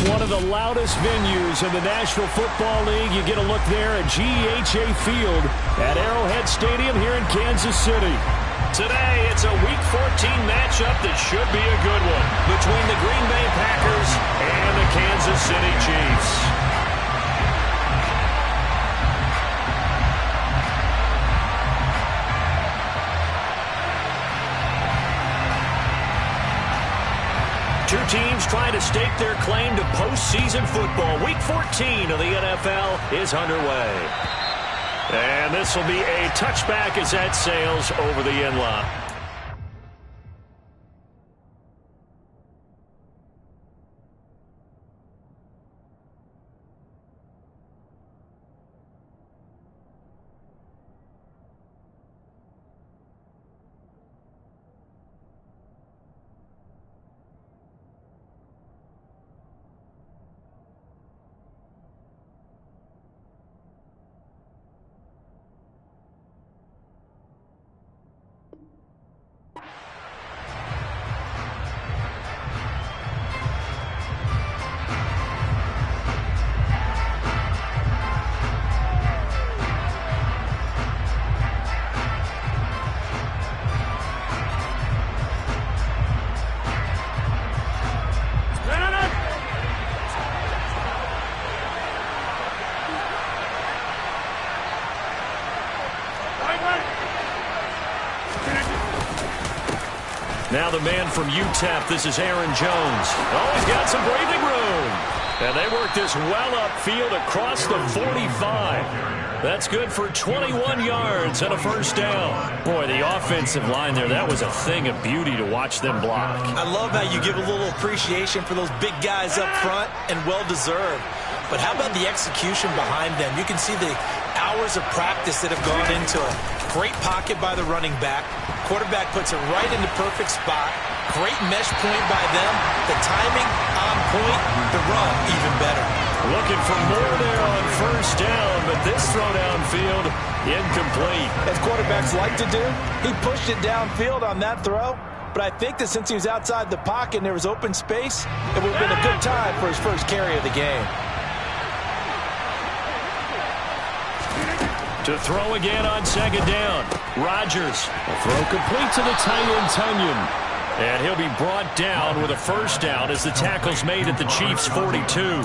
one of the loudest venues in the National Football League. You get a look there at GEHA Field at Arrowhead Stadium here in Kansas City. Today, it's a Week 14 matchup that should be a good one between the Green Bay Packers and the Kansas City Chiefs. Two teams trying to stake their claim to postseason football. Week 14 of the NFL is underway. And this will be a touchback as that sails over the end line. Now the man from UTEP, this is Aaron Jones. Oh, he's got some breathing room. And they work this well upfield across the 45. That's good for 21 yards and a first down. Boy, the offensive line there, that was a thing of beauty to watch them block. I love how you give a little appreciation for those big guys up front, and well-deserved. But how about the execution behind them? You can see the hours of practice that have gone into it. Great pocket by the running back. Quarterback puts it right in the perfect spot. Great mesh point by them. The timing on point. The run even better. Looking for more there on first down, but this throw downfield incomplete. As quarterbacks like to do, he pushed it downfield on that throw. But I think that since he was outside the pocket and there was open space, it would have been a good time for his first carry of the game. To throw again on second down. Rodgers. A throw complete to the tight end, Tunyon. And he'll be brought down with a first down as the tackle's made at the Chiefs' 42.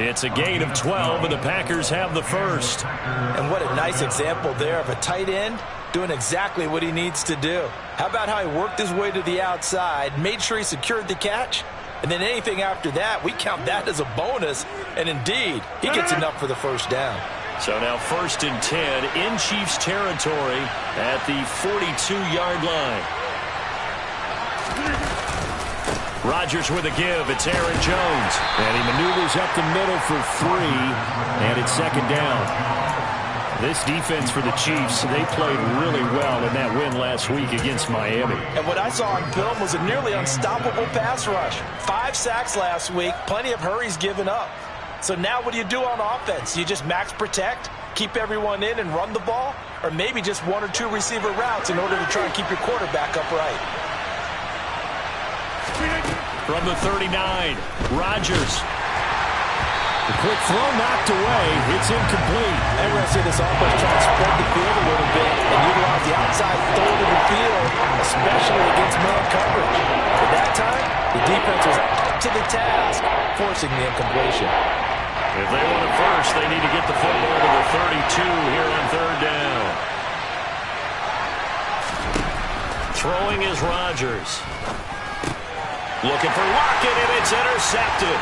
It's a gain of 12, and the Packers have the first. And what a nice example there of a tight end doing exactly what he needs to do. How about how he worked his way to the outside, made sure he secured the catch, and then anything after that, we count that as a bonus. And indeed, he gets enough for the first down. So now 1st and 10 in Chiefs territory at the 42-yard line. Rodgers with a give. It's Aaron Jones. And he maneuvers up the middle for 3. And it's second down. This defense for the Chiefs, they played really well in that win last week against Miami. And what I saw on film was a nearly unstoppable pass rush. 5 sacks last week, plenty of hurries given up. So now what do you do on offense? You just max protect, keep everyone in and run the ball, or maybe just 1 or 2 receiver routes in order to try and keep your quarterback upright. From the 39, Rodgers. The quick throw knocked away. It's incomplete. And we're going to see this offense try to spread the field a little bit and utilize the outside third of the field, especially against man coverage. At that time, the defense was up to the task, forcing the incompletion. If they want it first, they need to get the football to the 32 here on third down. Throwing is Rodgers. Looking for Lockett, and it's intercepted.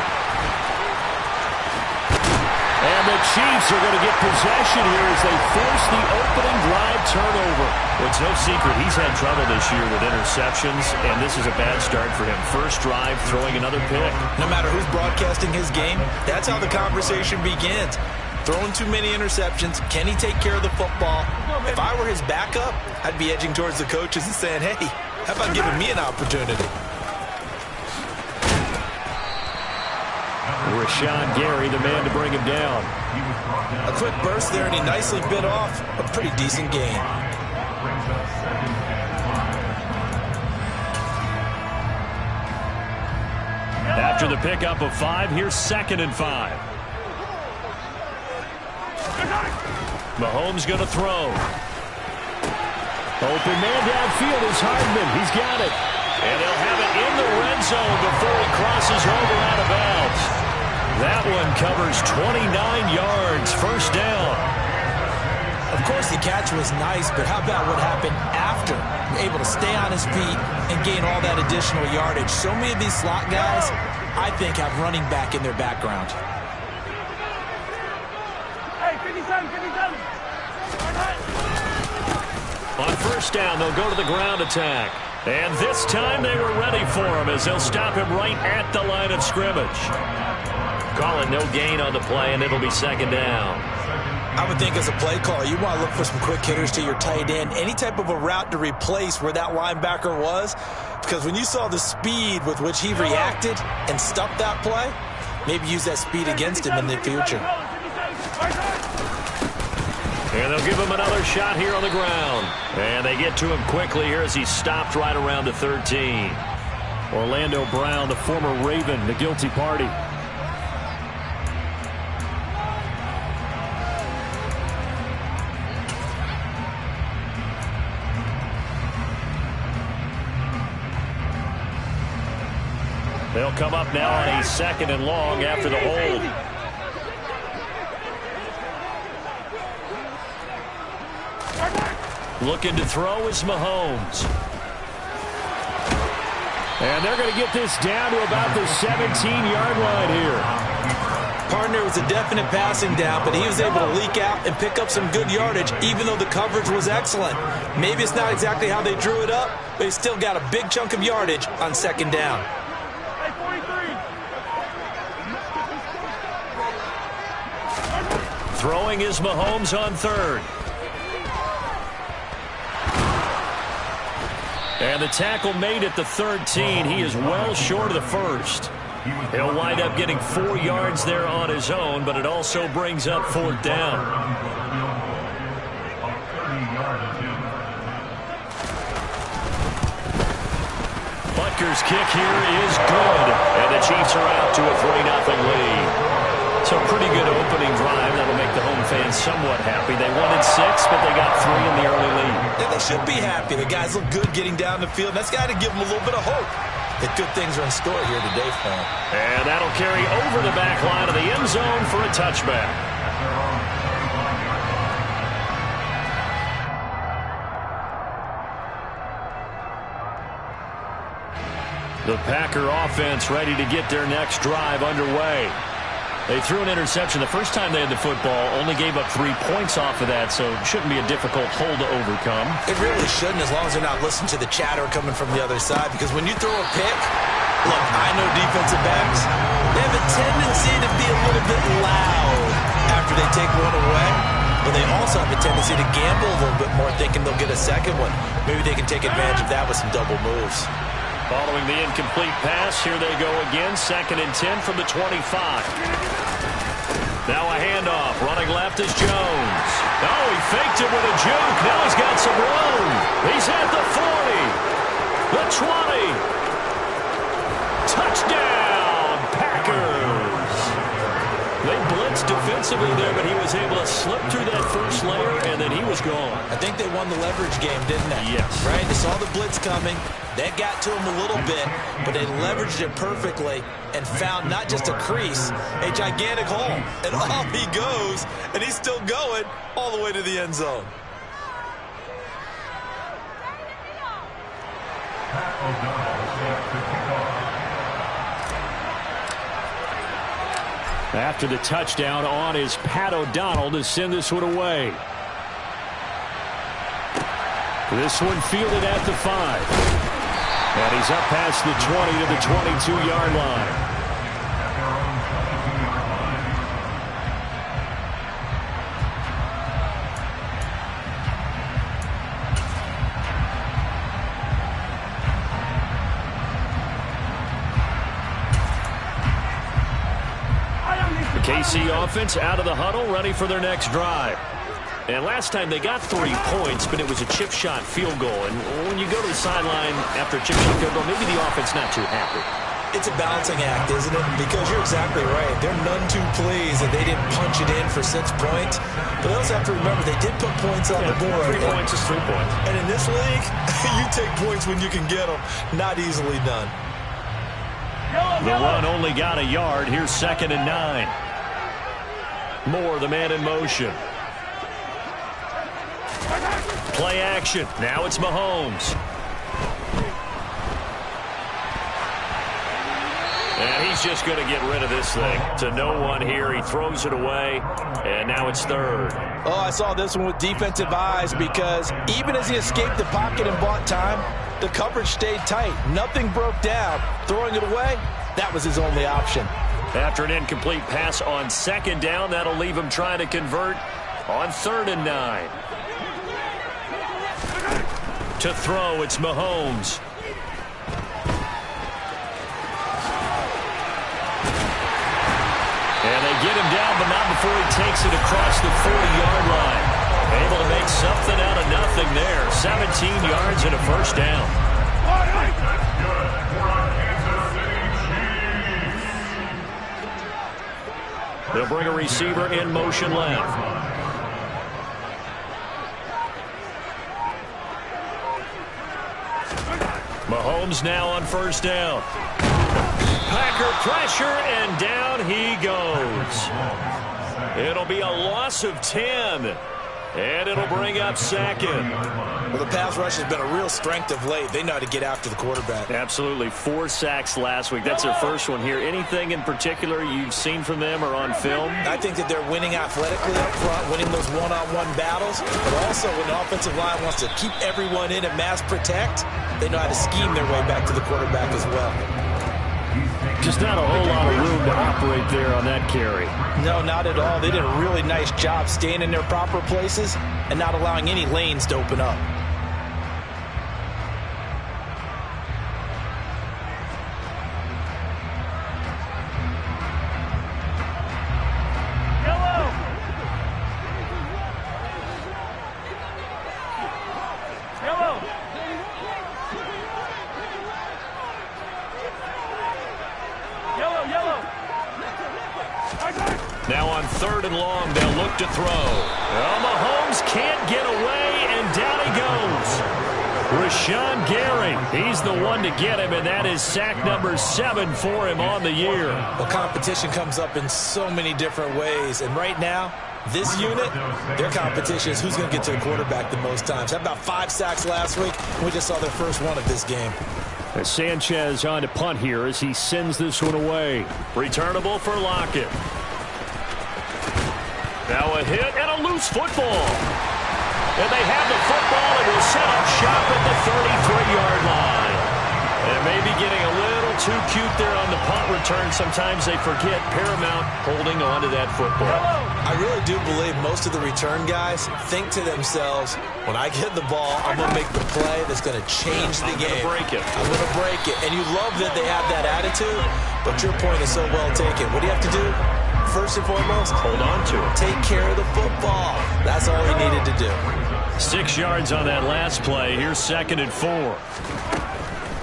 And the Chiefs are going to get possession here as they force the opening drive turnover. Well, it's no secret he's had trouble this year with interceptions, and this is a bad start for him. First drive, throwing another pick. No matter who's broadcasting his game, that's how the conversation begins. Throwing too many interceptions. Can he take care of the football? If I were his backup, I'd be edging towards the coaches and saying, hey, how about giving me an opportunity? Rashawn Gary, the man to bring him down. A quick burst there, and he nicely bit off a pretty decent gain. After the pickup of 5, here's 2nd and 5. Mahomes going to throw. Open man downfield is Hardman. He's got it. And they'll have it in the red zone before he crosses over out of bounds. That one covers 29 yards. First down. Of course, the catch was nice, but how about what happened after? Able to stay on his feet and gain all that additional yardage. So many of these slot guys, I think, have running back in their background. Hey, 57, 57. On first down, they'll go to the ground attack. And this time they were ready for him as they'll stop him right at the line of scrimmage. Call it no gain on the play, and it'll be 2nd down. I would think as a play caller, you want to look for some quick hitters to your tight end. Any type of a route to replace where that linebacker was. Because when you saw the speed with which he reacted and stuffed that play, maybe use that speed against him in the future. And they'll give him another shot here on the ground. And they get to him quickly here as he stopped right around the 13. Orlando Brown, the former Raven, the guilty party. They'll come up now on a 2nd and long after the hold. Looking to throw is Mahomes. And they're going to get this down to about the 17-yard line here. Partner, it was a definite passing down, but he was able to leak out and pick up some good yardage, even though the coverage was excellent. Maybe it's not exactly how they drew it up, but he still got a big chunk of yardage on 2nd down. Throwing is Mahomes on 3rd. And the tackle made at the 13. He is well short of the 1st. He'll wind up getting 4 yards there on his own, but it also brings up 4th down. Butker's kick here is good, and the Chiefs are out to a 3-0 lead. So a pretty good opening drive. That'll make the home fans somewhat happy. They wanted 6, but they got 3 in the early lead. And they should be happy. The guys look good getting down the field. That's got to give them a little bit of hope that good things are in store here today for them. And that'll carry over the back line of the end zone for a touchback. The Packer offense ready to get their next drive underway. They threw an interception the first time they had the football, only gave up 3 points off of that, so it shouldn't be a difficult hole to overcome. It really shouldn't, as long as they're not listening to the chatter coming from the other side, because when you throw a pick, look, I know defensive backs, they have a tendency to be a little bit loud after they take one away, but they also have a tendency to gamble a little bit more, thinking they'll get a second one. Maybe they can take advantage of that with some double moves. Following the incomplete pass, here they go again. 2nd and 10 from the 25. Now a handoff. Running left is Jones. Oh, he faked it with a juke. Now he's got some room. He's at the 40. The 20. Touchdown, Packers. They blitzed defensively there, but he was able to slip through that first layer, and then he was gone. I think they won the leverage game, didn't they? Yes. Right? They saw the blitz coming. That got to him a little bit, but they leveraged it perfectly and found not just a crease, a gigantic hole. And off he goes, and he's still going all the way to the end zone. After the touchdown, on is Pat O'Donnell to send this one away. This one fielded at the 5. And he's up past the 20 to the 22-yard line. The KC offense out of the huddle, ready for their next drive. And last time they got 3 points, but it was a chip shot field goal. And when you go to the sideline after a chip shot field goal, maybe the offense not too happy. It's a balancing act, isn't it? Because you're exactly right. They're none too pleased that they didn't punch it in for 6 points. But they also have to remember they did put points on the board. 3 points is 3 points. And in this league, you take points when you can get them. Not easily done. The run only got a yard. Here's 2nd and 9. Moore, the man in motion. Play action. Now it's Mahomes. And he's just going to get rid of this thing. To no one here. He throws it away. And now it's 3rd. Oh, I saw this one with defensive eyes because even as he escaped the pocket and bought time, the coverage stayed tight. Nothing broke down. Throwing it away, that was his only option. After an incomplete pass on 2nd down, that'll leave him trying to convert on 3rd and 9. To throw, it's Mahomes. And they get him down, but not before he takes it across the 40-yard line. Able to make something out of nothing there. 17 yards and a 1st down. They'll bring a receiver in motion left. Mahomes now on 1st down. Packer pressure, and down he goes. It'll be a loss of 10. And it'll bring up 2nd. Well, the pass rush has been a real strength of late. They know how to get after the quarterback. Absolutely. 4 sacks last week. That's their first one here. Anything in particular you've seen from them or on film? I think that they're winning athletically up front, winning those one-on-one battles, but also when the offensive line wants to keep everyone in and mass protect, they know how to scheme their way back to the quarterback as well. Just not a whole lot of room to operate there on that carry. No, not at all. They did a really nice job staying in their proper places and not allowing any lanes to open up. Now on 3rd and long, they'll look to throw. Well, Mahomes can't get away, and down he goes. Rashawn Gary, he's the one to get him, and that is sack number 7 for him on the year. Well, competition comes up in so many different ways, and right now, this unit, their competition is who's going to get to the quarterback the most times. Had about 5 sacks last week, and we just saw their first one of this game. As Sanchez on to punt here as he sends this one away. Returnable for Lockett. Now a hit and a loose football. And they have the football and will set up shop at the 33-yard line. And maybe getting a little too cute there on the punt return. Sometimes they forget paramount holding on to that football. I really do believe most of the return guys think to themselves, when I get the ball, I'm going to make the play that's going to change the game. I'm going to break it. I'm going to break it. And you love that they have that attitude, but your point is so well taken. What do you have to do? First and foremost, hold on to it. Take care of the football. That's all he needed to do. 6 yards on that last play. Here's 2nd and 4.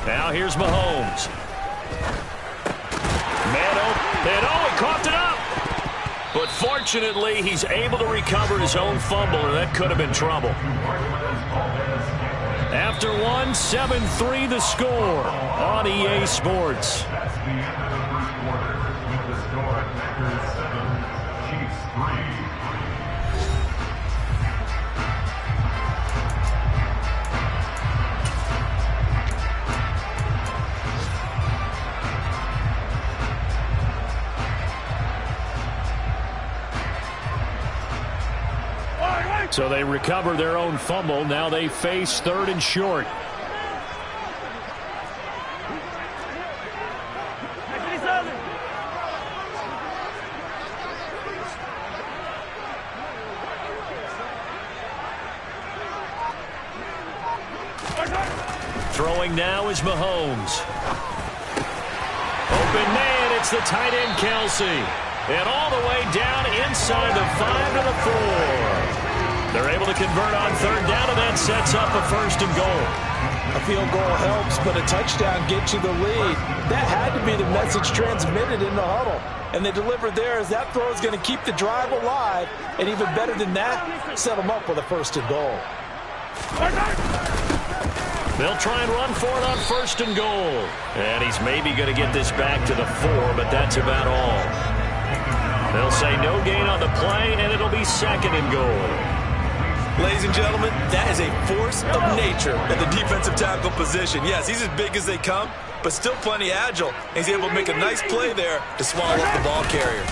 Now here's Mahomes. Man open. And he coughed it up. But fortunately, he's able to recover his own fumble, or that could have been trouble. After one, 7-3 the score on EA Sports. So they recover their own fumble. Now they face 3rd and short. Throwing now is Mahomes. Open man, it's the tight end Kelsey. And all the way down inside the 5 to the 4. They're able to convert on 3rd down, and that sets up a 1st and goal. A field goal helps, but a touchdown gets you the lead. That had to be the message transmitted in the huddle. And they delivered there as that throw is going to keep the drive alive. And even better than that, set them up with a 1st and goal. They'll try and run for it on 1st and goal. And he's maybe going to get this back to the 4, but that's about all. They'll say no gain on the play, and it'll be 2nd and goal. Ladies and gentlemen, that is a force of nature at the defensive tackle position. Yes, he's as big as they come, but still plenty agile. He's able to make a nice play there to swallow up the ball carrier.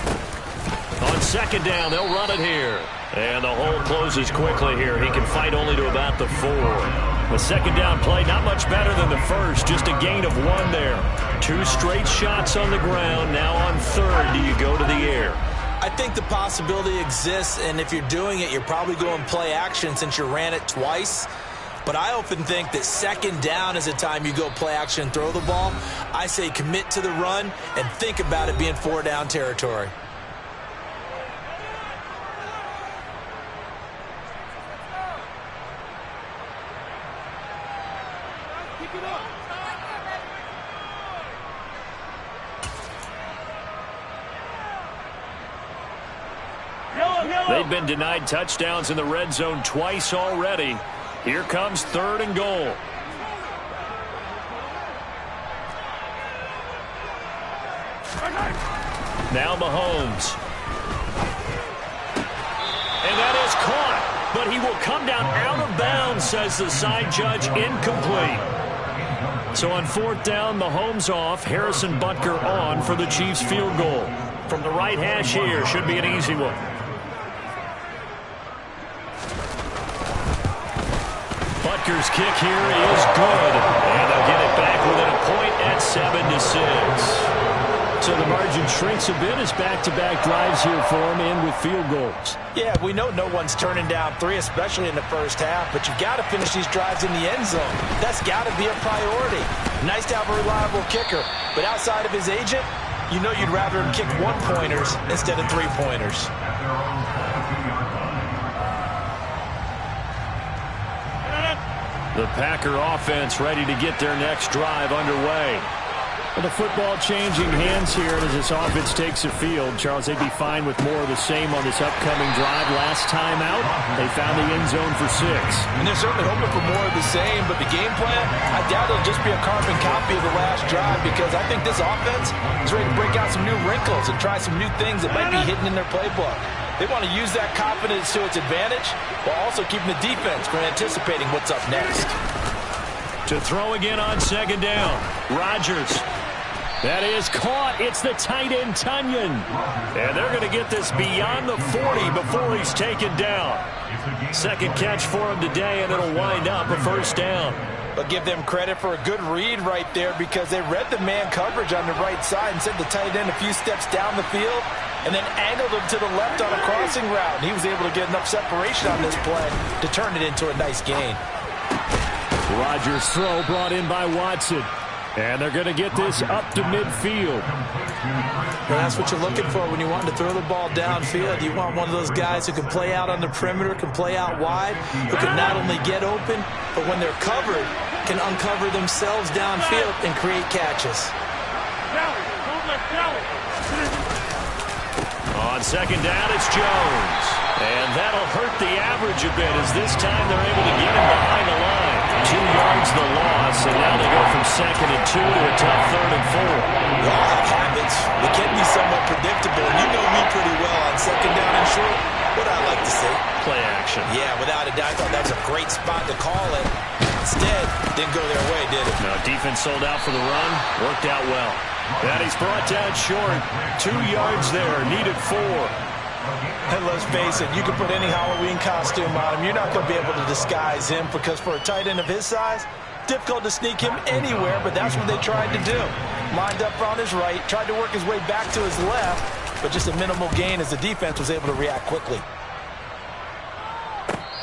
On 2nd down, they'll run it here. And the hole closes quickly here. He can fight only to about the 4. The 2nd down play, not much better than the first. Just a gain of 1 there. 2 straight shots on the ground. Now on 3rd, do you go to the air? I think the possibility exists, and if you're doing it, you're probably going play action since you ran it twice. But I often think that 2nd down is the time you go play action and throw the ball. I say commit to the run and think about it being 4-down territory. They've been denied touchdowns in the red zone twice already. Here comes 3rd and goal. Now Mahomes. And that is caught, but he will come down out of bounds, says the side judge, incomplete. So on 4th down, Mahomes off, Harrison Butker on for the Chiefs field goal. From the right hash here, should be an easy one. Butker's kick here is good, and they'll get it back within a point at 7-6. So the margin shrinks a bit as back-to-back drives here for him in with field goals. Yeah, we know no one's turning down 3, especially in the first half, but you've got to finish these drives in the end zone. That's got to be a priority. Nice to have a reliable kicker, but outside of his agent, you know you'd rather him kick 1-pointers instead of 3-pointers. The Packer offense ready to get their next drive underway. Well, the football changing hands here, and as this offense takes the field, Charles, they'd be fine with more of the same on this upcoming drive. Last time out, they found the end zone for 6. And they're certainly hoping for more of the same, but the game plan, I doubt it'll just be a carbon copy of the last drive, because I think this offense is ready to break out some new wrinkles and try some new things that might be hidden in their playbook. They want to use that confidence to its advantage while also keeping the defense from anticipating what's up next. To throw again on 2nd down, Rodgers. That is caught. It's the tight end, Tunyon. And they're going to get this beyond the 40 before he's taken down. 2nd catch for him today, and it'll wind up a 1st down. But give them credit for a good read right there, because they read the man coverage on the right side and sent the tight end a few steps down the field and then angled him to the left on a crossing route. He was able to get enough separation on this play to turn it into a nice gain. Rodgers' throw brought in by Watson. And they're going to get this up to midfield. Well, that's what you're looking for when you want to throw the ball downfield. You want one of those guys who can play out on the perimeter, can play out wide, who can not only get open, but when they're covered, can uncover themselves downfield and create catches. On 2nd down, it's Jones. And that'll hurt the average a bit, as this time they're able to get him behind the line. 2 yards the loss, and now they go from 2nd and 2 to a tough 3rd and 4. We all have habits. They can be somewhat predictable. And you know me pretty well on 2nd down and short. What I like to say? Play action. Yeah, without a doubt. I thought that was a great spot to call it. Instead, didn't go their way, did it? No, defense sold out for the run. Worked out well. And he's brought down short. 2 yards there. Needed 4. And let's face it, you can put any Halloween costume on him. You're not going to be able to disguise him, because for a tight end of his size, difficult to sneak him anywhere, but that's what they tried to do. Lined up on his right, tried to work his way back to his left, but just a minimal gain as the defense was able to react quickly.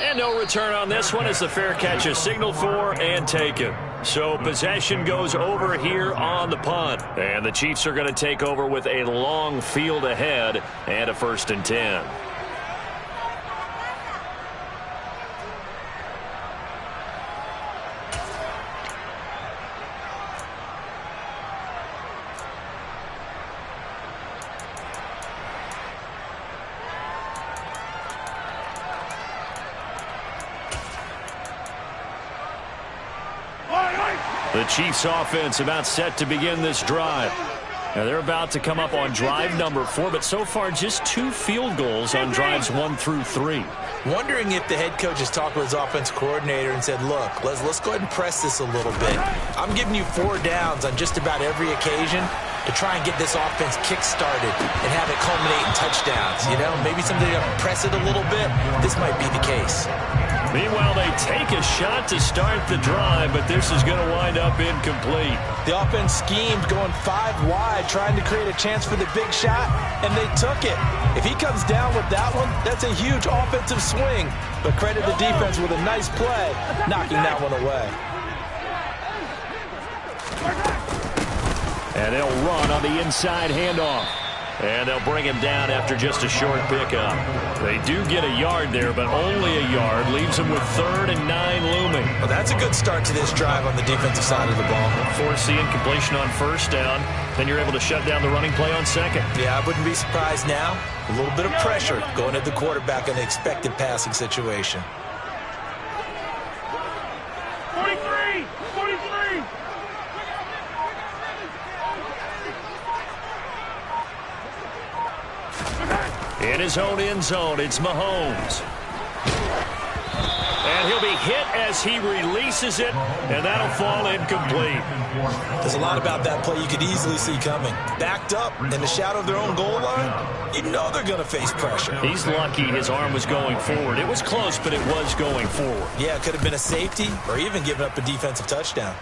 And no return on this one as the fair catch is signaled for and taken. So possession goes over here on the punt. And the Chiefs are going to take over with a long field ahead and a 1st and 10. The Chiefs offense about set to begin this drive. Now they're about to come up on drive number 4, but so far just 2 field goals on drives 1 through 3. Wondering if the head coach has talked with his offense coordinator and said, look, let's go ahead and press this a little bit. I'm giving you 4 downs on just about every occasion to try and get this offense kick-started and have it culminate in touchdowns. You know, maybe something to press it a little bit. This might be the case. Meanwhile, they take a shot to start the drive, but this is going to wind up incomplete. The offense schemed going 5 wide, trying to create a chance for the big shot, and they took it. If he comes down with that one, that's a huge offensive swing. But credit the defense with a nice play, knocking that one away. And they'll run on the inside handoff. And they'll bring him down after just a short pickup. They do get a yard there, but only a yard. Leaves them with 3rd and 9 looming. Well, that's a good start to this drive on the defensive side of the ball. Force the incompletion on 1st down. Then you're able to shut down the running play on 2nd. Yeah, I wouldn't be surprised now. A little bit of pressure going at the quarterback in the expected passing situation. 43! 43! In his own end zone, it's Mahomes. And he'll be hit as he releases it, and that'll fall incomplete. There's a lot about that play you could easily see coming. Backed up in the shadow of their own goal line, you know they're going to face pressure. He's lucky his arm was going forward. It was close, but it was going forward. Yeah, it could have been a safety or even given up a defensive touchdown.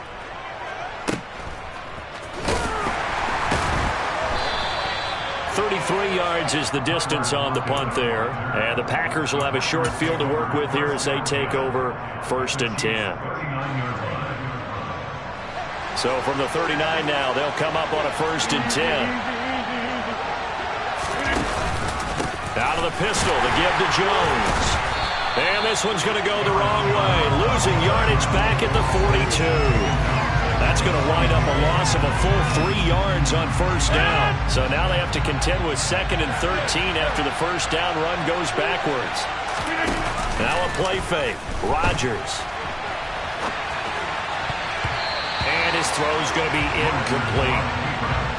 33 yards is the distance on the punt there. And the Packers will have a short field to work with here as they take over 1st and 10. So from the 39 now, they'll come up on a 1st and 10. Out of the pistol, the give to Jones. And this one's going to go the wrong way. Losing yardage back at the 42. That's going to wind up a loss of a full 3 yards on 1st down. So now they have to contend with 2nd and 13 after the 1st down run goes backwards. Now a play fake. Rodgers. And his throw's going to be incomplete.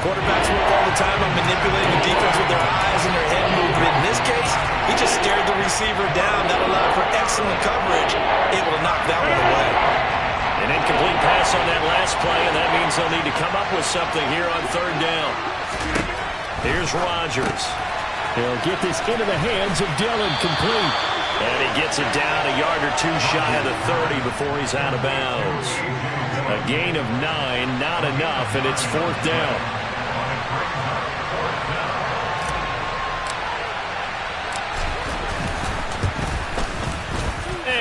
Quarterbacks work all the time on manipulating the defense with their eyes and their head movement. In this case, he just stared the receiver down. That allowed for excellent coverage, able to knock that one away. An incomplete pass on that last play, and that means they'll need to come up with something here on 3rd down. Here's Rodgers. He'll get this into the hands of Dillon, complete. And he gets it down a yard or 2 shy of the 30 before he's out of bounds. A gain of 9, not enough, and it's 4th down.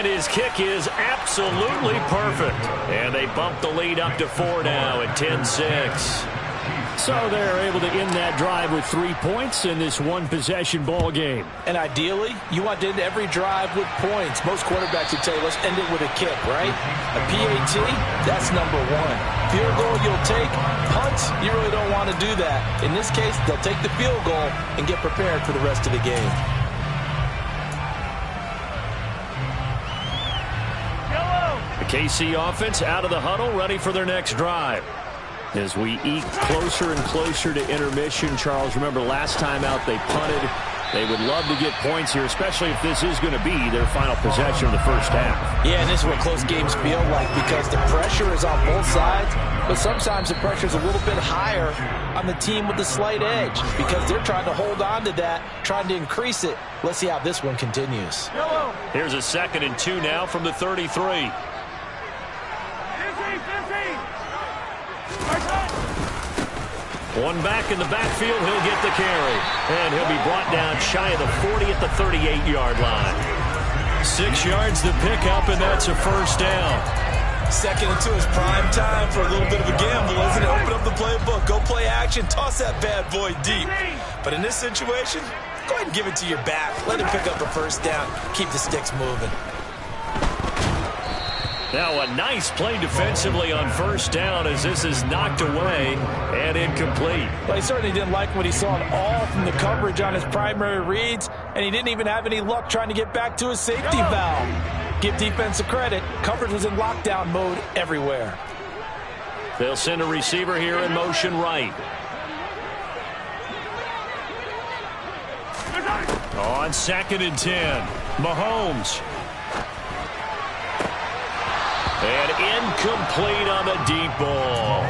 And his kick is absolutely perfect. And they bump the lead up to 4 now at 10-6. So they're able to end that drive with 3 points in this one-possession ball game. And ideally, you want to end every drive with points. Most quarterbacks would tell you, let's end it with a kick, right? A PAT, that's number 1. Field goal you'll take. Punts, you really don't want to do that. In this case, they'll take the field goal and get prepared for the rest of the game. The KC offense out of the huddle, ready for their next drive. As we eke closer and closer to intermission, Charles, remember last time out they punted. They would love to get points here, especially if this is going to be their final possession of the 1st half. Yeah, and this is what close games feel like because the pressure is on both sides, but sometimes the pressure is a little bit higher on the team with the slight edge because they're trying to hold on to that, trying to increase it. Let's see how this one continues. Here's a 2nd and 2 now from the 33. One back in the backfield, he'll get the carry. And he'll be brought down shy of the 40 at the 38-yard line. 6 yards the pickup, and that's a 1st down. 2nd and 2 is prime time for a little bit of a gamble, isn't it? Open up the playbook, go play action, toss that bad boy deep. But in this situation, go ahead and give it to your back. Let him pick up a 1st down, keep the sticks moving. Now a nice play defensively on 1st down as this is knocked away and incomplete. Well, he certainly didn't like what he saw at all from the coverage on his primary reads, and he didn't even have any luck trying to get back to his safety valve. Give defense a credit. Coverage was in lockdown mode everywhere. They'll send a receiver here in motion right. On 2nd and 10, Mahomes. And incomplete on the deep ball.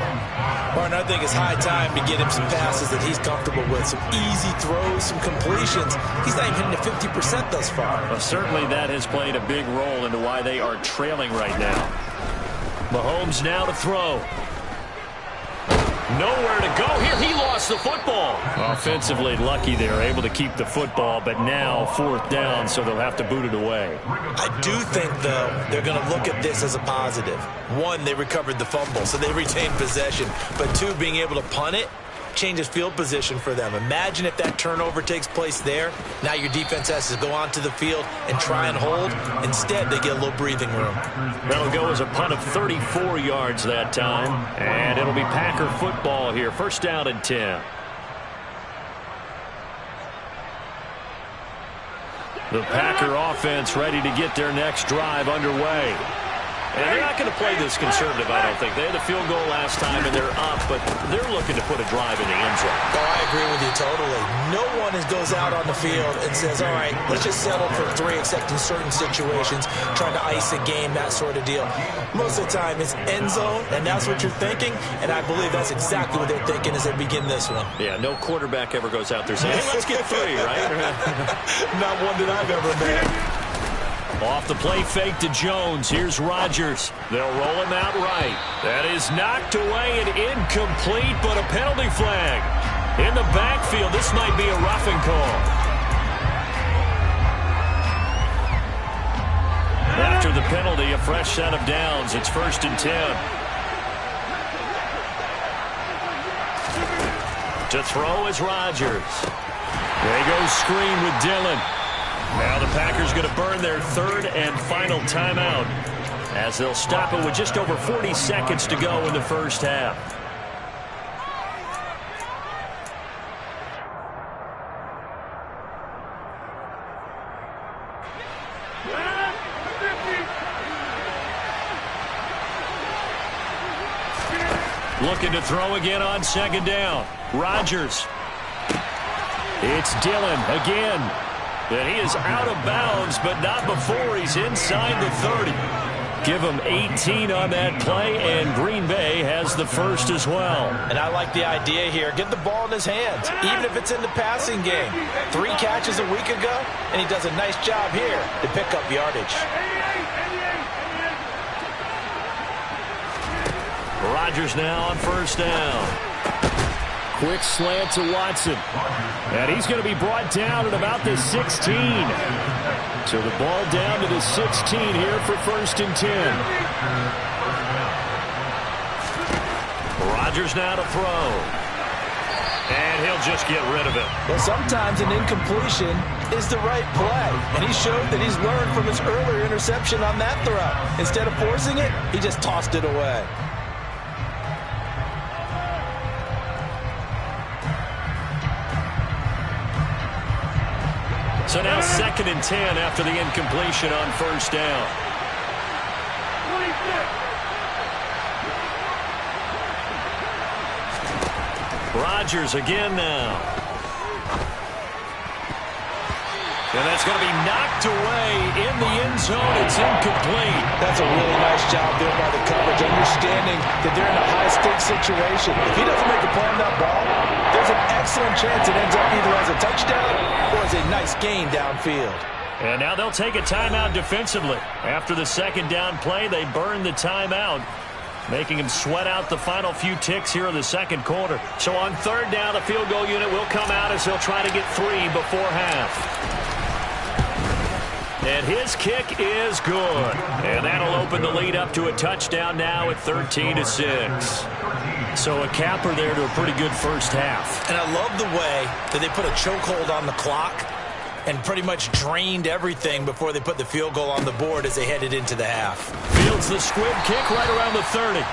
Martin, I think it's high time to get him some passes that he's comfortable with. Some easy throws, some completions. He's not even hitting to 50% thus far. Well, certainly that has played a big role into why they are trailing right now. Mahomes now to throw. Nowhere to go here. He lost the football. Offensively lucky they're able to keep the football, but now 4th down, so they'll have to boot it away. I do think, though, they're going to look at this as a positive. 1, they recovered the fumble, so they retained possession. But 2, being able to punt it changes field position for them. Imagine if that turnover takes place there. Now your defense has to go onto the field and try and hold. Instead, they get a little breathing room. That'll go as a punt of 34 yards that time. And it'll be Packer football here. 1st down and 10. The Packer offense ready to get their next drive underway. And they're not going to play this conservative, I don't think. They had a field goal last time, and they're up, but they're looking to put a drive in the end zone. Oh, I agree with you totally. No one goes out on the field and says, all right, let's just settle for 3, except in certain situations, trying to ice a game, that sort of deal. Most of the time, it's end zone, and that's what you're thinking, and I believe that's exactly what they're thinking as they begin this one. Yeah, no quarterback ever goes out there saying, hey, let's get 3, right? Not one that I've ever made. Off the play fake to Jones. Here's Rodgers. They'll roll him out right. That is knocked away and incomplete, but a penalty flag. In the backfield, this might be a roughing call. After the penalty, a fresh set of downs. It's 1st and 10. To throw is Rodgers. They go screen with Dillon. Now the Packers going to burn their 3rd and final timeout as they'll stop it with just over 40 seconds to go in the 1st half. Looking to throw again on 2nd down. Rodgers. It's Dillon again. And he is out of bounds, but not before he's inside the 30. Give him 18 on that play, and Green Bay has the 1st as well. And I like the idea here. Get the ball in his hands, even if it's in the passing game. 3 catches a week ago, and he does a nice job here to pick up yardage. Rodgers now on 1st down. Quick slant to Watson. And he's going to be brought down at about the 16. So the ball down to the 16 here for 1st and 10. Rodgers now to throw. And he'll just get rid of it. Well, sometimes an incompletion is the right play. And he showed that he's learned from his earlier interception on that throw. Instead of forcing it, he just tossed it away. So now 2nd and 10 after the incompletion on 1st down. 26. Rodgers again now. And that's going to be knocked away in the end zone. It's incomplete. That's a really nice job there by the coverage, understanding that they're in a high-stakes situation. If he doesn't make a play on that ball, there's an excellent chance it ends up either as a touchdown or as a nice gain downfield. And now they'll take a timeout defensively. After the 2nd down play, they burn the timeout, making him sweat out the final few ticks here in the 2nd quarter. So on 3rd down, the field goal unit will come out as they'll try to get 3 before half. And his kick is good. And that'll open the lead up to a touchdown now at 13-6. So a capper there to a pretty good 1st half. And I love the way that they put a chokehold on the clock and pretty much drained everything before they put the field goal on the board as they headed into the half. Fields the squib kick right around the 30.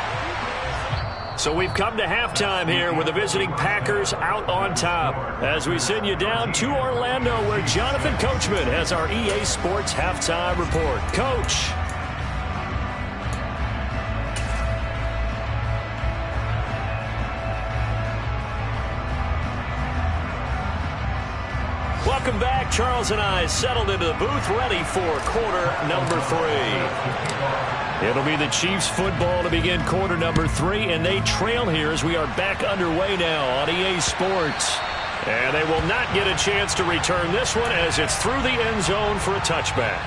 So we've come to halftime here with the visiting Packers out on top. As we send you down to Orlando, where Jonathan Coachman has our EA Sports halftime report. Coach. Charles and I settled into the booth, ready for quarter number 3. It'll be the Chiefs football to begin quarter number 3, and they trail here as we are back underway now on EA Sports. And they will not get a chance to return this one as it's through the end zone for a touchback.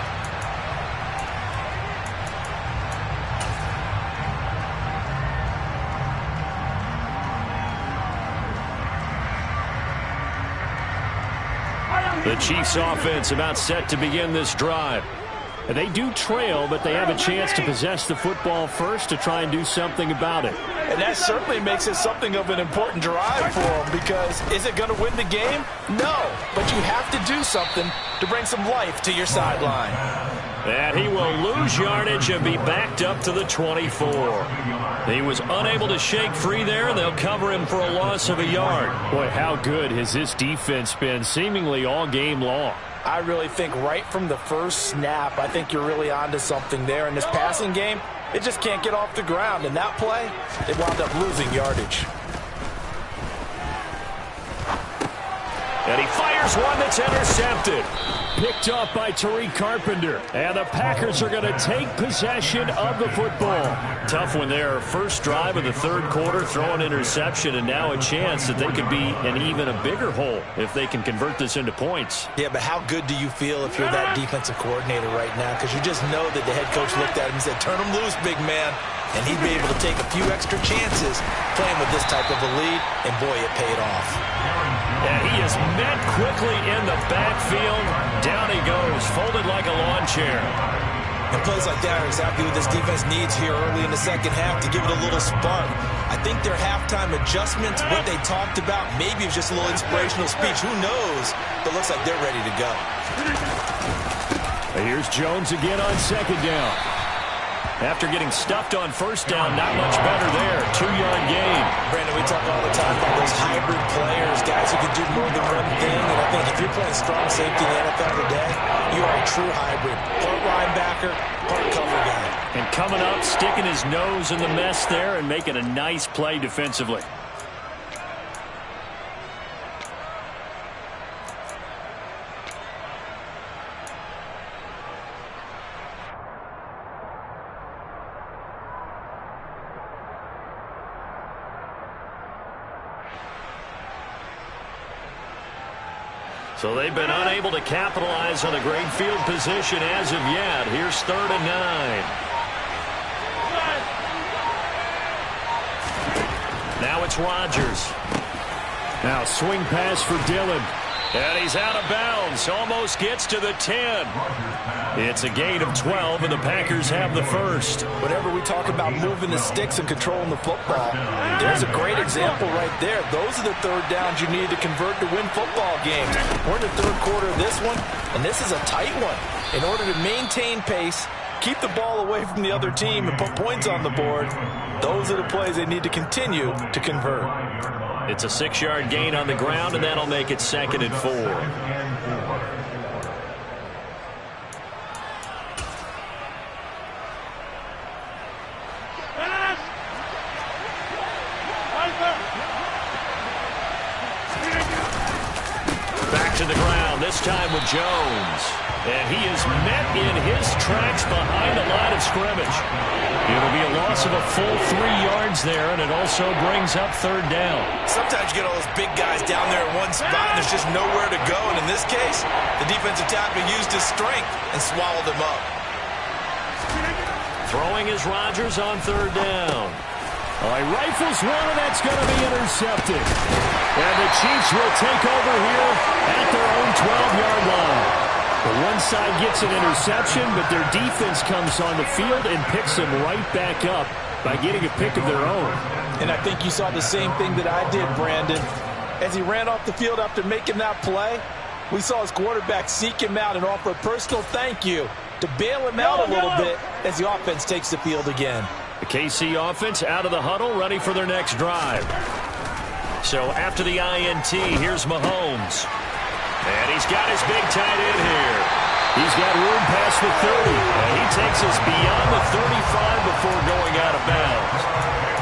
The Chiefs offense about set to begin this drive. And they do trail, but they have a chance to possess the football first to try and do something about it. And that certainly makes it something of an important drive for them, because is it going to win the game? No, but you have to do something to bring some life to your sideline. And he will lose yardage and be backed up to the 24. He was unable to shake free there, and they'll cover him for a loss of a yard. Boy, how good has this defense been seemingly all game long? I really think right from the first snap, I think you're really onto something there. In this passing game, it just can't get off the ground. In that play, they wound up losing yardage. And he fires one that's intercepted. Picked up by Tariq Carpenter. And the Packers are going to take possession of the football. Tough one there. First drive of the third quarter, throw an interception, and now a chance that they could be in even a bigger hole if they can convert this into points. Yeah, but how good do you feel if you're that defensive coordinator right now? Because you just know that the head coach looked at him and said, turn him loose, big man. And he'd be able to take a few extra chances playing with this type of a lead, and boy, it paid off. And he is met quickly in the backfield. Down he goes, folded like a lawn chair. And plays like that are exactly what this defense needs here early in the second half to give it a little spark. I think their halftime adjustments, what they talked about, maybe it's just a little inspirational speech. Who knows? But looks like they're ready to go. Here's Jones again on second down. After getting stuffed on first down, not much better there. 2-yard gain. Brandon, we talk all the time about those hybrid players, guys who can do more than one thing. And I think if you're playing strong safety in the NFL today, you are a true hybrid. Part linebacker, part cover guy. And coming up, sticking his nose in the mess there and making a nice play defensively. So they've been unable to capitalize on a great field position as of yet. Here's 3rd and 9. Now it's Rodgers. Now swing pass for Dillon. And he's out of bounds. Almost gets to the 10. It's a gain of 12, and the Packers have the first. Whenever we talk about moving the sticks and controlling the football, there's a great example right there. Those are the third downs you need to convert to win football games. We're in the third quarter of this one, and this is a tight one. In order to maintain pace, keep the ball away from the other team, and put points on the board, those are the plays they need to continue to convert. It's a 6-yard gain on the ground, and that'll make it 2nd and 4. Back to the ground, this time with Jones. And he is met in his tracks behind the line of scrimmage. It'll be a loss of a full 3 yards there, and it also brings up 3rd down. Sometimes you get all those big guys down there in one spot, and there's just nowhere to go. And in this case, the defensive tackle used his strength and swallowed him up. Throwing is Rodgers on 3rd down. He rifles one, and that's going to be intercepted. And the Chiefs will take over here at their own 12-yard line. The one side gets an interception, but their defense comes on the field and picks them right back up by getting a pick of their own. And I think you saw the same thing that I did, Brandon. As he ran off the field after making that play, we saw his quarterback seek him out and offer a personal thank you to bail him out a little bit as the offense takes the field again. The KC offense out of the huddle, ready for their next drive. So after the INT, here's Mahomes. And he's got his big tight end here. He's got room past the 30. And he takes us beyond the 35 before going out of bounds.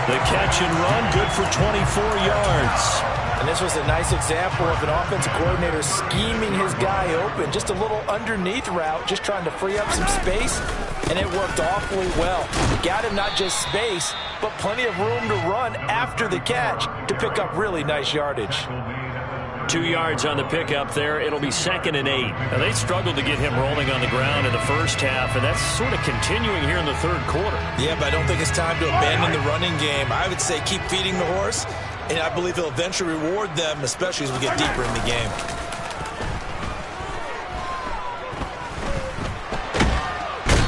The catch and run, good for 24 yards. And this was a nice example of an offensive coordinator scheming his guy open. Just a little underneath route, just trying to free up some space, and it worked awfully well. Got him not just space, but plenty of room to run after the catch to pick up really nice yardage. 2 yards on the pickup there. It'll be 2nd and 8. Now, they struggled to get him rolling on the ground in the first half, and that's sort of continuing here in the third quarter. Yeah, but I don't think it's time to abandon the running game. I would say keep feeding the horse, and I believe he'll eventually reward them, especially as we get deeper in the game.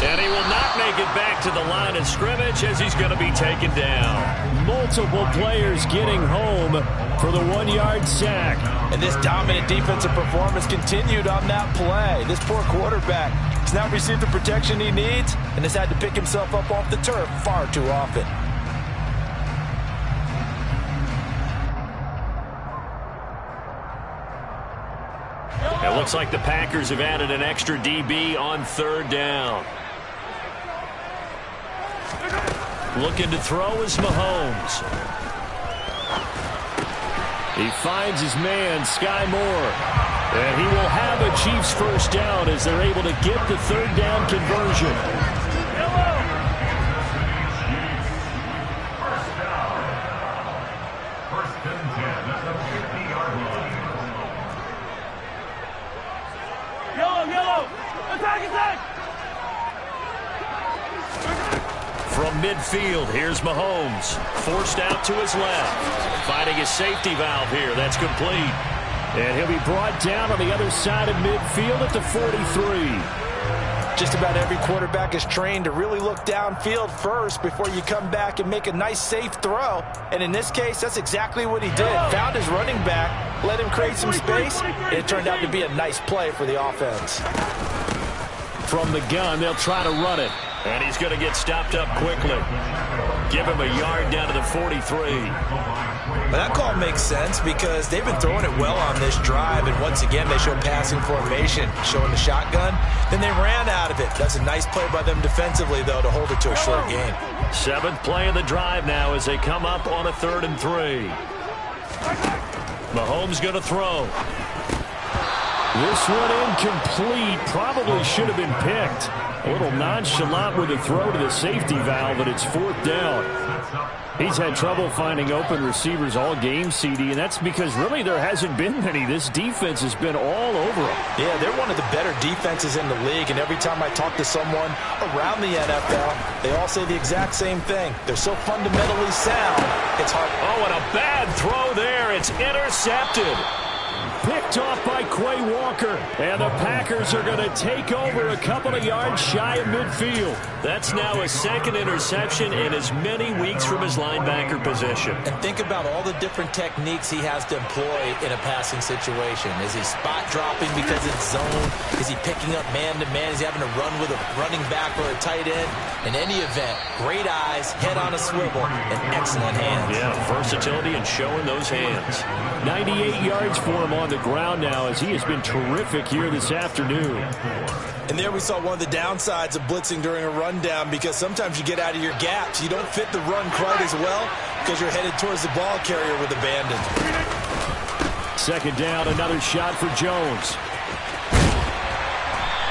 And he will not make it back to the line of scrimmage as he's going to be taken down. Multiple players getting home for the 1-yard sack. And this dominant defensive performance continued on that play. This poor quarterback has not received the protection he needs and has had to pick himself up off the turf far too often. It looks like the Packers have added an extra DB on 3rd down. Looking to throw is Mahomes. He finds his man, Sky Moore. And he will have a Chiefs first down as they're able to get the 3rd down conversion. Yellow. Attack. From midfield, here's Mahomes. Forced out to his left. Finding his safety valve here. That's complete. And he'll be brought down on the other side of midfield at the 43. Just about every quarterback is trained to really look downfield first before you come back and make a nice, safe throw. And in this case, that's exactly what he did. Found his running back, let him create some space, and it turned out to be a nice play for the offense. From the gun, they'll try to run it. And he's going to get stopped up quickly. Give him a yard down to the 43. But that call makes sense because they've been throwing it well on this drive, and once again they show passing formation, showing the shotgun. Then they ran out of it. That's a nice play by them defensively, though, to hold it to a short gain. 7th play of the drive now as they come up on a 3rd and 3. Mahomes going to throw. This one incomplete. Probably should have been picked. A little nonchalant with the throw to the safety valve, and it's 4th down. He's had trouble finding open receivers all game, CD, and that's because really there hasn't been many. This defense has been all over them. Yeah, they're one of the better defenses in the league, and every time I talk to someone around the NFL, they all say the exact same thing. They're so fundamentally sound, it's hard. Oh, and a bad throw there. It's intercepted. Picked off by Quay Walker. And the Packers are going to take over a couple of yards shy of midfield. That's now a 2nd interception in as many weeks from his linebacker position. And think about all the different techniques he has to employ in a passing situation. Is he spot dropping because it's zone? Is he picking up man-to-man? Is he having to run with a running back or a tight end? In any event, great eyes, head on a swivel, and excellent hands. Yeah, versatility and showing those hands. 98 yards for him on the ground now as he has been terrific here this afternoon. And there we saw one of the downsides of blitzing during a rundown, because sometimes you get out of your gaps. You don't fit the run quite as well because you're headed towards the ball carrier with abandon. 2nd down, another shot for Jones.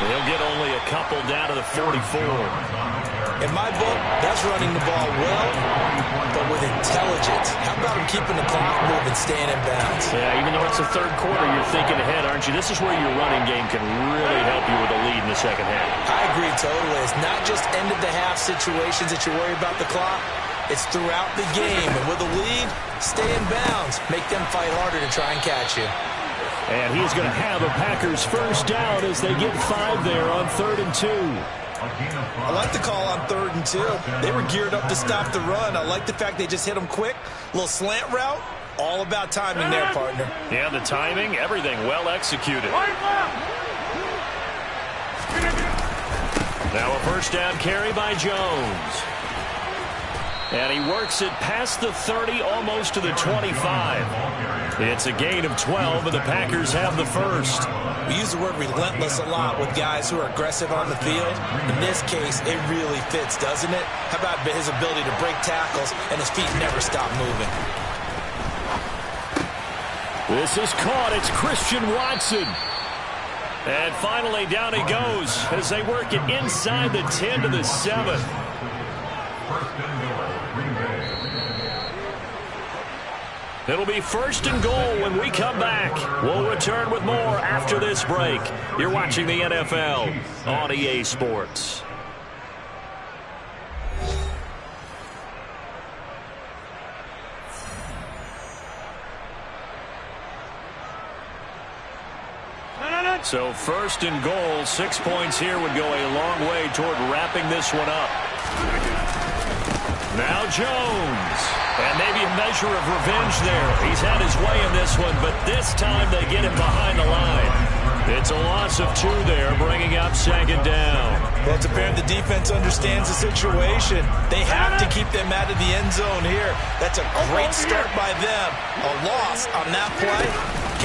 He'll get only a couple down to the 44. In my book, that's running the ball well, but with intelligence. How about him keeping the clock moving, staying in bounds? Yeah, even though it's the 3rd quarter, you're thinking ahead, aren't you? This is where your running game can really help you with a lead in the 2nd half. I agree totally. It's not just end-of-the-half situations that you worry about the clock. It's throughout the game. And with a lead, stay in bounds. Make them fight harder to try and catch you. And he's going to have a Packers first down as they get 5 there on 3rd and 2. I like the call on 3rd and 2. They were geared up to stop the run. I like the fact they just hit them quick. A little slant route. All about timing there, partner. Yeah, the timing, everything well executed. Now a first down carry by Jones. And he works it past the 30, almost to the 25. It's a gain of 12, and the Packers have the first. We use the word relentless a lot with guys who are aggressive on the field. In this case, it really fits, doesn't it? How about his ability to break tackles and his feet never stop moving? This is caught. It's Christian Watson. And finally, down he goes as they work it inside the 10 to the 7. It'll be 1st and goal when we come back. We'll return with more after this break. You're watching the NFL on EA Sports. So 1st and goal, 6 points here would go a long way toward wrapping this one up. Now Jones. And maybe a measure of revenge there. He's had his way in this one, but this time they get him behind the line. It's a loss of 2 there, bringing up 2nd down. Well, it's apparent the defense understands the situation. They have to keep them out of the end zone here. That's a great start by them. A loss on that play.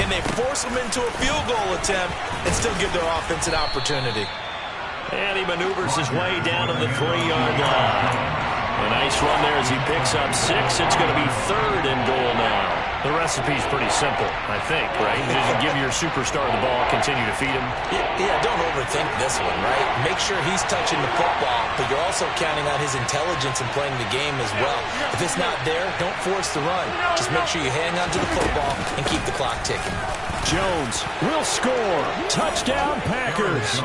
Can they force them into a field goal attempt and still give their offense an opportunity? And he maneuvers his way down to the 3-yard line. A nice run there as he picks up 6. It's going to be 3rd and goal now. The recipe's pretty simple, I think, right? Just give your superstar the ball, continue to feed him. Yeah, don't overthink this one, right? Make sure he's touching the football, but you're also counting on his intelligence in playing the game as well. If it's not there, don't force the run. Just make sure you hang on to the football and keep the clock ticking. Jones will score. Touchdown, Packers.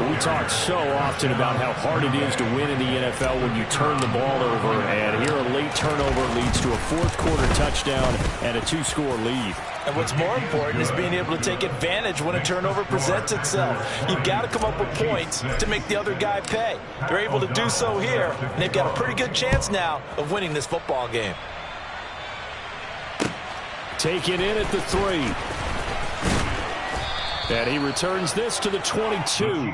We talk so often about how hard it is to win in the NFL when you turn the ball over, and here a late turnover leads to a 4th-quarter touchdown and a 2-score lead. And what's more important is being able to take advantage when a turnover presents itself. You've got to come up with points to make the other guy pay. They're able to do so here, and they've got a pretty good chance now of winning this football game. Taken in at the 3. And he returns this to the 22.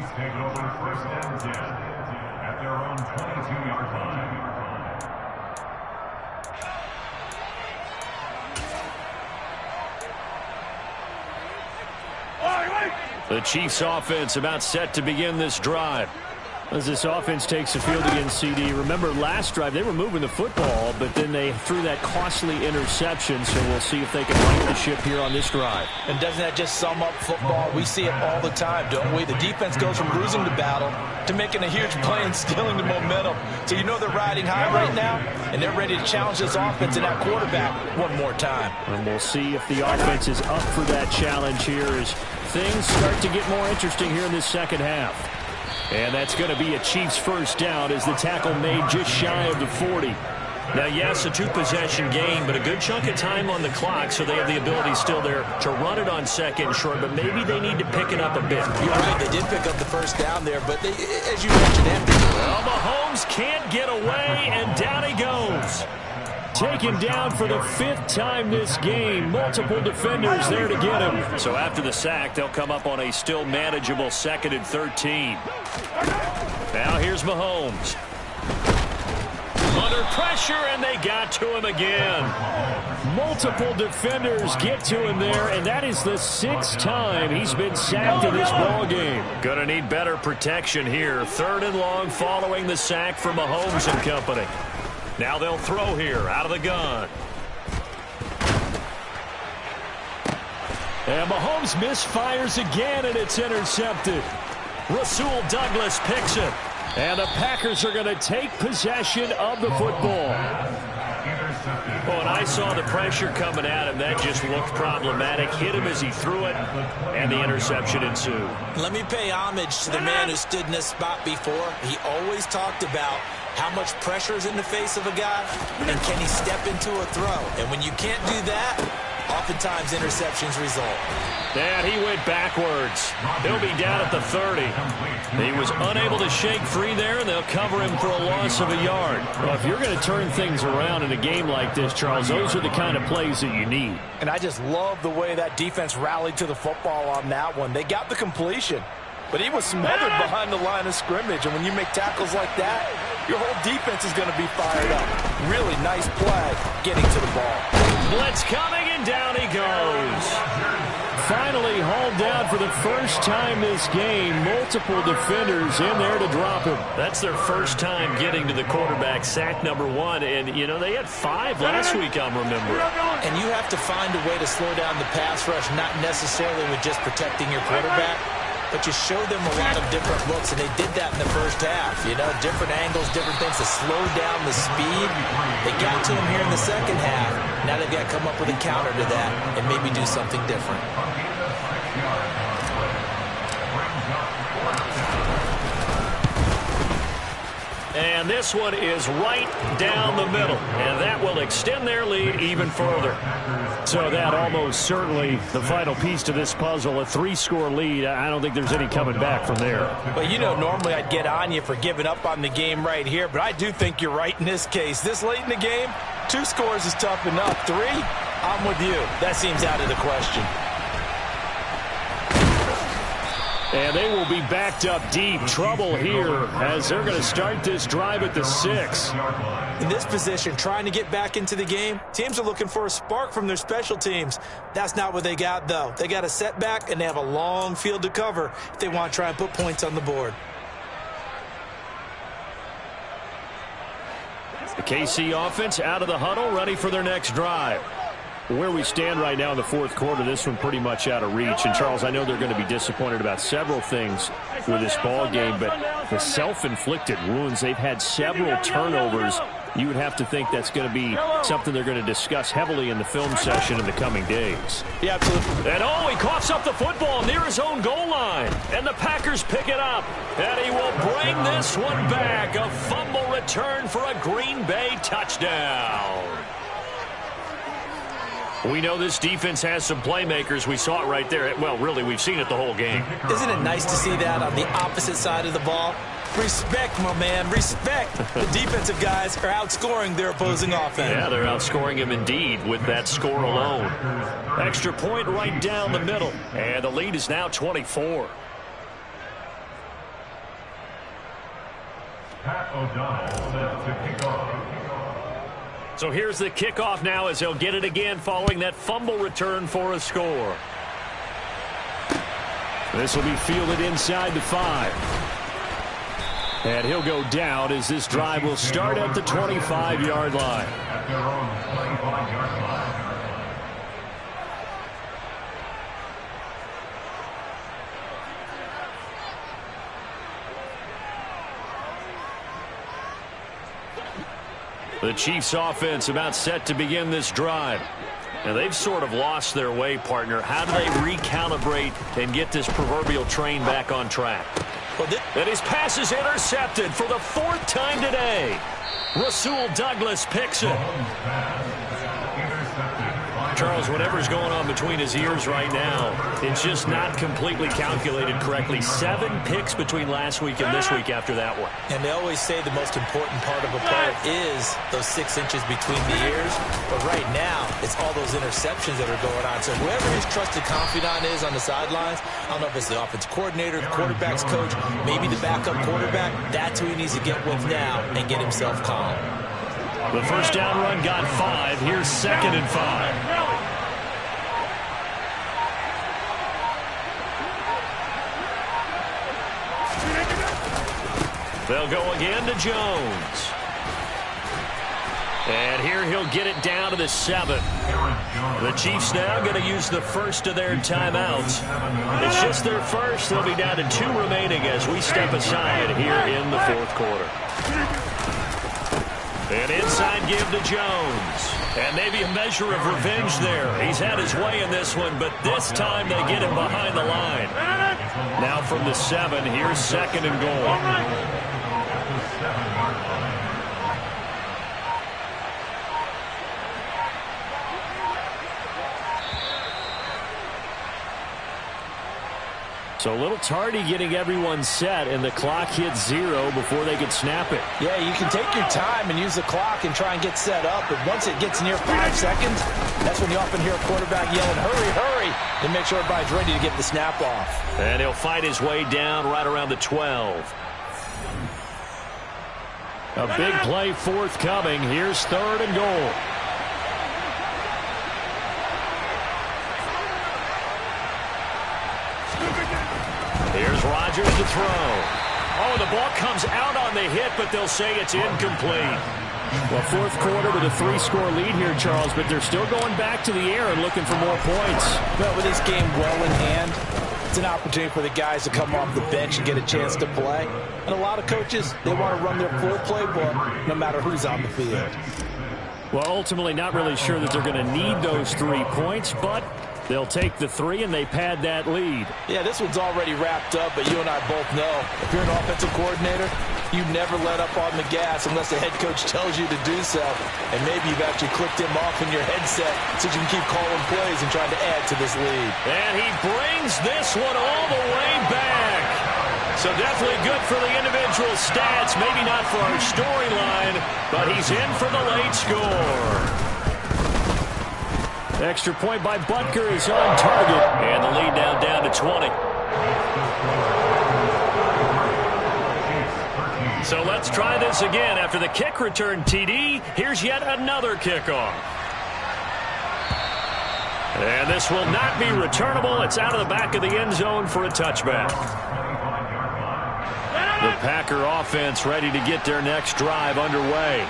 The Chiefs offense about set to begin this drive. As this offense takes the field against CD. Remember, last drive, they were moving the football, but then they threw that costly interception, so we'll see if they can right the ship here on this drive. And doesn't that just sum up football? We see it all the time, don't we? The defense goes from losing the battle to making a huge play and stealing the momentum. So you know they're riding high right now, and they're ready to challenge this offense and that quarterback one more time. And we'll see if the offense is up for that challenge here as things start to get more interesting here in this second half. And that's going to be a Chiefs 1st down as the tackle made just shy of the 40. Now, yes, a 2-possession game, but a good chunk of time on the clock, so they have the ability still there to run it on 2nd and short, but maybe they need to pick it up a bit. You're right, they did pick up the 1st down there, but they, as you mentioned, well, Mahomes can't get away, and down he goes. Taken down for the 5th time this game. Multiple defenders there to get him. So after the sack, they'll come up on a still manageable 2nd and 13. Now here's Mahomes. Under pressure, and they got to him again. Multiple defenders get to him there, and that is the 6th time he's been sacked in this ball game. Gonna need better protection here. 3rd and long following the sack for Mahomes and company. Now they'll throw here out of the gun. And Mahomes misfires again, and it's intercepted. Rasul Douglas picks it. And the Packers are going to take possession of the football. Oh, and I saw the pressure coming at him. That just looked problematic. Hit him as he threw it, and the interception ensued. Let me pay homage to the man who stood in this spot before. He always talked about how much pressure is in the face of a guy, and can he step into a throw? And when you can't do that, oftentimes interceptions result. And he went backwards. He'll be down at the 30. He was unable to shake free there, and they'll cover him for a loss of a yard. Well, if you're going to turn things around in a game like this, Charles, those are the kind of plays that you need. And I just love the way that defense rallied to the football on that one. They got the completion, but he was smothered behind the line of scrimmage. And when you make tackles like that, your whole defense is going to be fired up. Really nice play getting to the ball. Blitz coming, and down he goes. finally hauled down for the first time this game. Multiple defenders in there to drop him. That's their first time getting to the quarterback, sack number 1. And, you know, they had 5 last week, I'm remembering. And you have to find a way to slow down the pass rush, not necessarily with just protecting your quarterback, but you show them a lot of different looks, and they did that in the first half. You know, different angles, different things to slow down the speed. They got to him here in the second half. Now they've got to come up with a counter to that and maybe do something different. And this one is right down the middle, and that will extend their lead even further. So that almost certainly the final piece to this puzzle, a 3-score lead. I don't think there's any coming back from there. Well, you know, normally I'd get on you for giving up on the game right here, but I do think you're right in this case. This late in the game, 2 scores is tough enough. 3, I'm with you. That seems out of the question. And they will be backed up deep. Trouble here as they're going to start this drive at the 6. In this position, trying to get back into the game, teams are looking for a spark from their special teams. That's not what they got, though. They got a setback, and they have a long field to cover if they want to try and put points on the board. The KC offense out of the huddle, ready for their next drive. Where we stand right now in the fourth quarter, this one pretty much out of reach. And, Charles, I know they're going to be disappointed about several things with this ball game, but the self-inflicted wounds, they've had several turnovers. You would have to think that's going to be something they're going to discuss heavily in the film session in the coming days. Yeah, absolutely. And, oh, he coughs up the football near his own goal line. And the Packers pick it up. And he will bring this one back. A fumble return for a Green Bay touchdown. We know this defense has some playmakers. We saw it right there. Well, really, we've seen it the whole game. Isn't it nice to see that on the opposite side of the ball? Respect, my man, respect. The defensive guys are outscoring their opposing offense. Yeah, they're outscoring him indeed with that score alone. Extra point right down the middle. And the lead is now 24. Pat O'Donnell set to kick off. So here's the kickoff now as they'll get it again following that fumble return for a score. This will be fielded inside the 5. And he'll go down as this drive will start at the 25-yard line. At their own 25-yard line. The Chiefs offense about set to begin this drive. And they've sort of lost their way, partner. How do they recalibrate and get this proverbial train back on track? And his pass is intercepted for the 4th time today. Rasul Douglas picks it. Charles, whatever's going on between his ears right now, it's just not completely calculated correctly. 7 picks between last week and this week after that one. And they always say the most important part of a play is those 6 inches between the ears. But right now, it's all those interceptions that are going on. So whoever his trusted confidant is on the sidelines, I don't know if it's the offense coordinator, the quarterback's coach, maybe the backup quarterback, that's who he needs to get with now and get himself calm. The first down run got 5. Here's 2nd and 5. They'll go again to Jones. And here he'll get it down to the 7. The Chiefs now going to use the first of their timeouts. It's just their first. They'll be down to 2 remaining as we step aside here in the fourth quarter. An inside give to Jones. And maybe a measure of revenge there. He's had his way in this one, but this time they get him behind the line. Now from the 7, here's 2nd and goal. So a little tardy getting everyone set, and the clock hits 0 before they could snap it. Yeah, you can take your time and use the clock and try and get set up, but once it gets near 5 seconds, that's when you often hear a quarterback yelling, hurry, hurry, and make sure everybody's ready to get the snap off. And he'll fight his way down right around the 12. A big play forthcoming. Here's 3rd and goal. Rodgers to throw. Oh, the ball comes out on the hit, but they'll say it's incomplete. Well, fourth quarter with a 3-score lead here, Charles, but they're still going back to the air and looking for more points. Well, with this game well in hand, it's an opportunity for the guys to come off the bench and get a chance to play. And a lot of coaches, they want to run their full playbook no matter who's on the field. Well, ultimately not really sure that they're going to need those 3 points, but they'll take the 3 and they pad that lead. Yeah, this one's already wrapped up, but you and I both know if you're an offensive coordinator, you never let up on the gas unless the head coach tells you to do so. And maybe you've actually clicked him off in your headset so you can keep calling plays and trying to add to this lead. And he brings this one all the way back. So definitely good for the individual stats. Maybe not for our storyline, but he's in for the late score. Extra point by Butker is on target. And the lead now down to 20. So let's try this again. After the kick return TD, here's yet another kickoff. And this will not be returnable. It's out of the back of the end zone for a touchback. The Packer offense ready to get their next drive underway.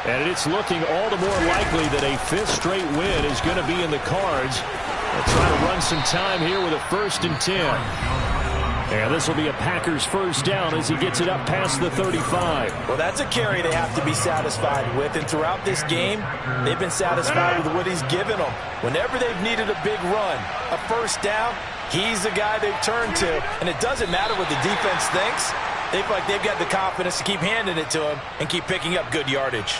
And it's looking all the more likely that a 5th straight win is going to be in the cards. They'll try to run some time here with a 1st and 10. And this will be a Packers first down as he gets it up past the 35. Well, that's a carry they have to be satisfied with. And throughout this game, they've been satisfied with what he's given them. Whenever they've needed a big run, a first down, he's the guy they've turned to. And it doesn't matter what the defense thinks. They feel like they've got the confidence to keep handing it to him and keep picking up good yardage.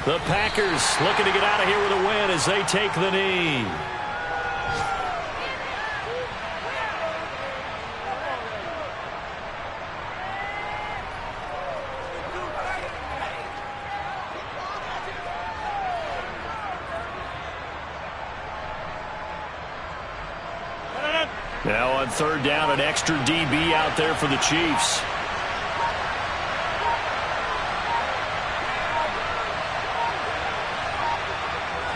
The Packers looking to get out of here with a win as they take the knee. Now on 3rd down, an extra DB out there for the Chiefs.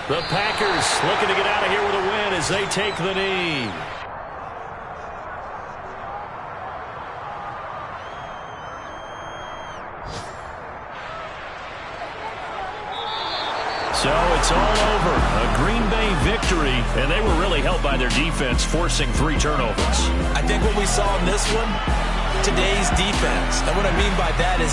The Packers looking to get out of here with a win as they take the knee. So it's all over. A Green Bay victory, and they were really helped by their defense, forcing 3 turnovers. I think what we saw in this one, today's defense. And what I mean by that is